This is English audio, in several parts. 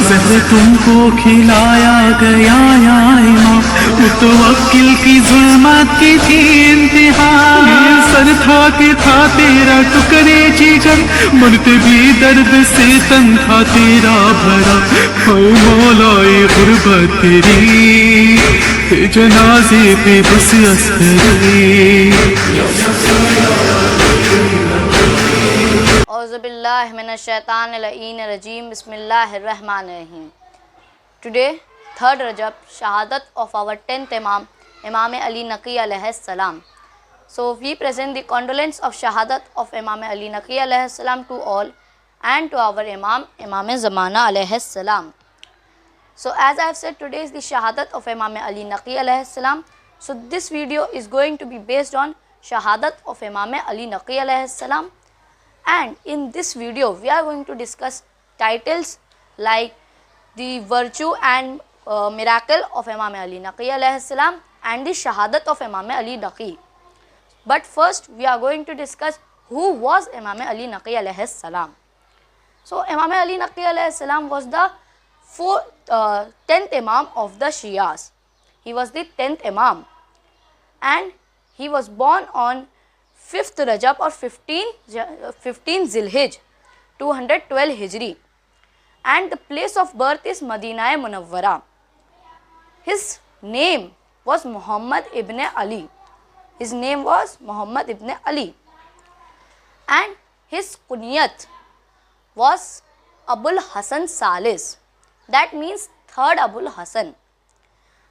ज़हर तुमको खिलाया गया या इमाम, मुतवक्किल की जुल्मत की थी इंतहा। सर था कि था तेरा टुकड़े जिगर, मरते भी दर्द से तन था तेरा भरा। हाय मौलाए गुर्बत तेरी, जनाजे पे बस अस्करी। औज़ुबिल्लाहि मिनश्शैतानिर्रजीम, बिस्मिल्लाहिर्रहमानिर्रहीम। Today, 3rd Rajab, Shahadat of our 10th Imam, Imam Ali Naqi alayhi salam. So we present the condolence of Shahadat of Imam Ali Naqi alayhi salam to all and to our Imam, Imam Zamana alayhi salam. So as I have said, today is the Shahadat of Imam Ali Naqi alayhi salam. So this video is going to be based on Shahadat of Imam Ali Naqi alayhi salam. And in this video, we are going to discuss titles like the virtue and miracle of Imam Ali Naqi alayhi salam and the Shahadat of Imam Ali Naqi. But first, we are going to discuss who was Imam Ali Naqi alayhi salam. So Imam Ali Naqi alayhi salam was the 10th Imam of the Shias. He was the 10th Imam and he was born on 5th Rajab or 15 Zilhij 212 Hijri, and the place of birth is Madinah Munawwara. His name was Muhammad ibn Ali. His name was Muhammad ibn Ali, and his kunyat was Abul Hasan Salis. That means third Abul Hasan.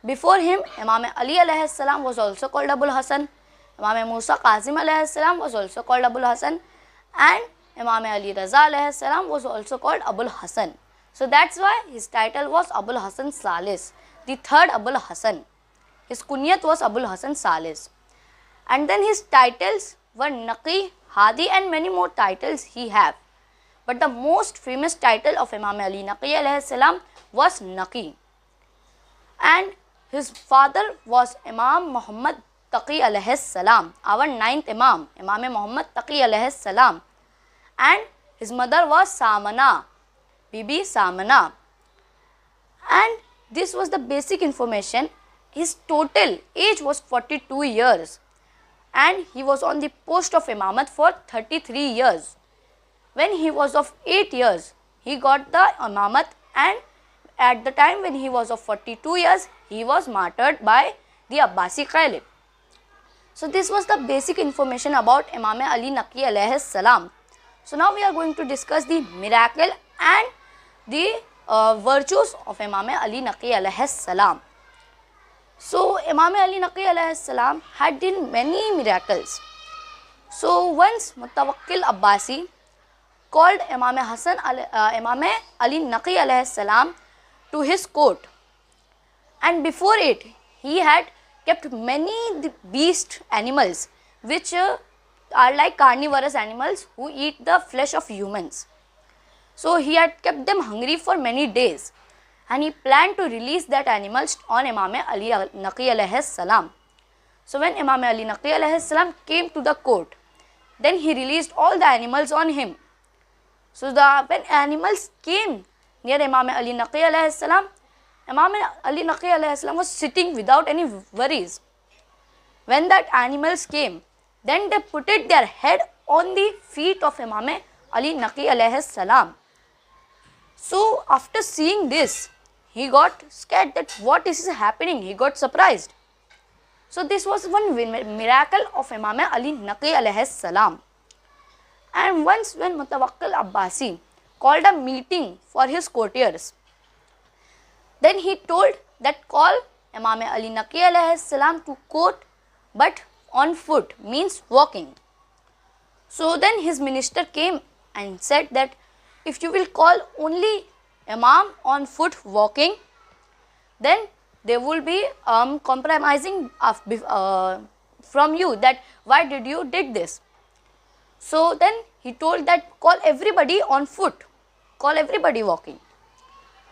Before him, Imam Ali alayhi salam was also called Abul Hasan. Imam Musa Kazim alayhi salam was also called Abul Hasan, and Imam Ali Raza alayhi salam was also called Abul Hasan. So that's why his title was Abul Hasan Salis, the third Abul Hasan. His kunyat was Abul Hasan Salis. And then his titles were Naqi, Hadi, and many more titles he have. But the most famous title of Imam Ali Naqi alayhi salam was Naqi. And his father was Imam Muhammad Taqi alayhi salam, our 9th Imam, Imam Muhammad Taqi alayhi salam. And his mother was Samana, Bibi Samana. And this was the basic information. His total age was 42 years. And he was on the post of Imamat for 33 years. When he was of 8 years, he got the Imamat, and at the time when he was of 42 years, he was martyred by the Abbasi Caliph. So this was the basic information about Imam Ali Naqi alayhi salam. So now we are going to discuss the miracle and the virtues of Imam Ali Naqi alayhi salam. So Imam Ali Naqi alayhi salam had done many miracles. So once Mutawakkil Abbasi called Imam Ali Naqi alayhi salam to his court, and before it he had kept many beast animals which are like carnivorous animals who eat the flesh of humans. So he had kept them hungry for many days, and he planned to release that animals on Imam Ali Naqi alayhi salam. So when Imam Ali Naqi alayhi salam came to the court, then he released all the animals on him. So when animals came near Imam Ali Naqi alayhi salam, Imam Ali Naqi alayhi salam was sitting without any worries. When that animals came, then they put their head on the feet of Imam Ali Naqi alayhi salam. So after seeing this, he got scared that what is happening. He got surprised. So this was one miracle of Imam Ali Naqi alayhi salam. And once when Mutawakkil Abbasi called a meeting for his courtiers, then he told that call Imam Ali Naqi alayhi salam to court, but on foot, means walking. So then his minister came and said that if you will call only Imam on foot walking, then they will be compromising from you, that why did you did this. So then he told that call everybody on foot, call everybody walking.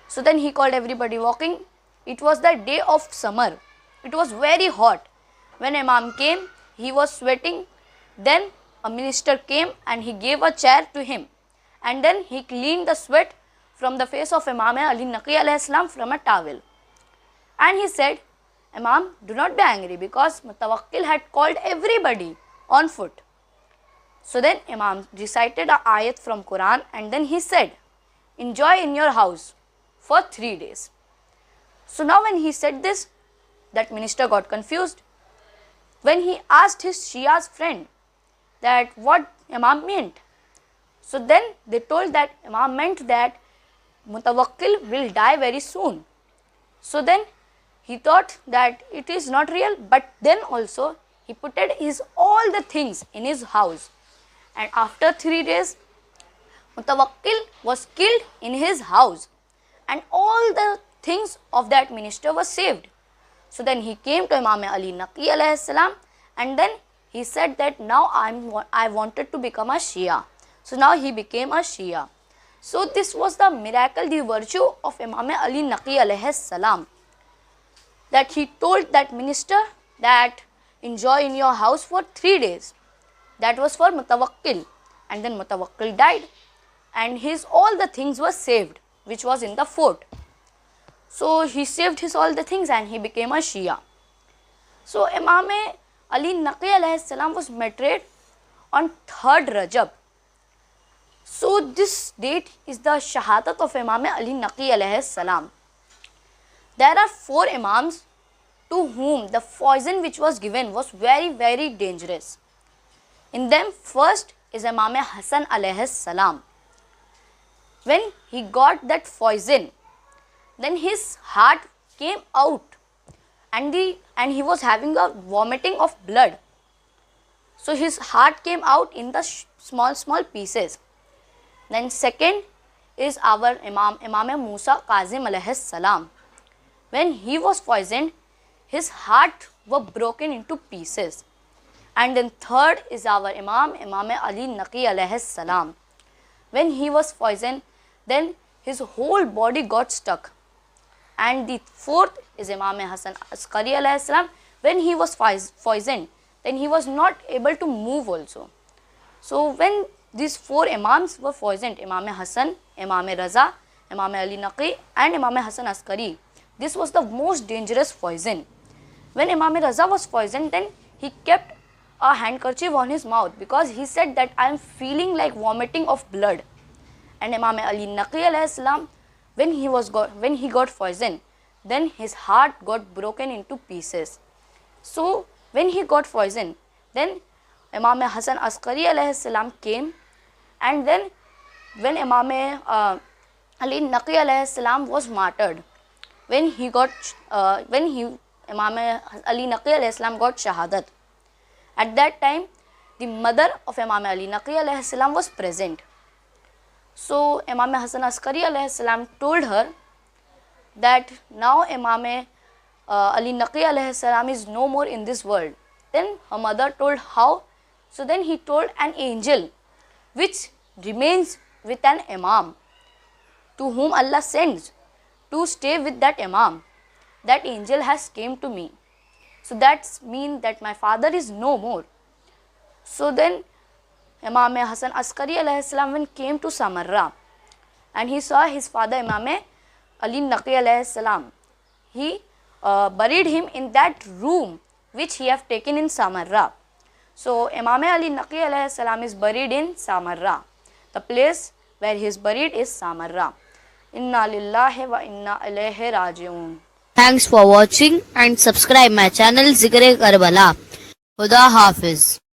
So then he called everybody walking. It was the day of summer. It was very hot. When Imam came, he was sweating. Then a minister came and he gave a chair to him. And then he cleaned the sweat from the face of Imam Ali Naqi alayhi salam from a towel. And he said, Imam, do not be angry, because Mutawakkil had called everybody on foot. So then Imam recited a ayat from Quran, and then he said, enjoy in your house for 3 days. So now when he said this, that minister got confused. When he asked his Shia's friend that what Imam meant, so then they told that Imam meant that Mutawakkil will die very soon. So then he thought that it is not real, but then also he put all the things in his house, and after 3 days Mutawakkil was killed in his house, and all the things of that minister were saved. So then he came to Imam Ali Naqi alayhi salam, and then he said that now I wanted to become a Shia. So now he became a Shia. So this was the miracle, the virtue of Imam Ali Naqi alayhi salam, that he told that minister that enjoy in your house for 3 days. That was for Mutawakkil, and then Mutawakkil died, and all the things were saved which was in the fort. So he saved all the things and he became a Shia. So Imam Ali Naqi alayhi salam was martyred on 3rd Rajab. So this date is the Shahadat of Imam Ali Naqi alayhi salam. There are 4 Imams to whom the poison which was given was very, very dangerous. In them, first is Imam Hassan alayhi salam. When he got that poison, then his heart came out, and he was having a vomiting of blood. So his heart came out in the small pieces. Then second is our Imam Musa Kazim alayhi salam. When he was poisoned, his heart were broken into pieces. And then third is our Imam Ali Naqi alayhi salam. When he was poisoned, then his whole body got stuck. And the fourth is Imam Hasan Askari alayhi salam. When he was poisoned, then he was not able to move also. So when these 4 Imams were poisoned, Imam Hassan, Imam Raza, Imam Ali Naqi and Imam Hasan Askari, this was the most dangerous poison. When Imam Raza was poisoned, then he kept a handkerchief on his mouth, because he said that I am feeling like vomiting of blood. And Imam Ali Naqi alayhi salam, when he got poisoned, then his heart got broken into pieces. So when he got poisoned, then Imam Hasan Askari alayhi salam came, and then when Imam Ali Naqi alayhi salam was martyred, when Imam Ali Naqi alayhi salam got shahadat, at that time the mother of Imam Ali Naqi alayhi salam was present. So Imam Hasan Askari alayhi salam told her that now Imam Ali Naqi alayhi salam is no more in this world. Then her mother told how. So then he told an angel which remains with an Imam, to whom Allah sends to stay with that Imam. That angel has came to me. So that means that my father is no more. So then Imam Hasan Askari alayhi salam when came to Samarra, and he saw his father Imam Ali Naqi alayhi salam, he buried him in that room which he have taken in Samarra. So Imam Ali Naqi alayhi salam is buried in Samarra. The place where he is buried is Samarra. Inna lillahi wa inna ilayhi raji'un. Thanks for watching and subscribe my channel Zikr-e Karbala. Khuda Hafiz.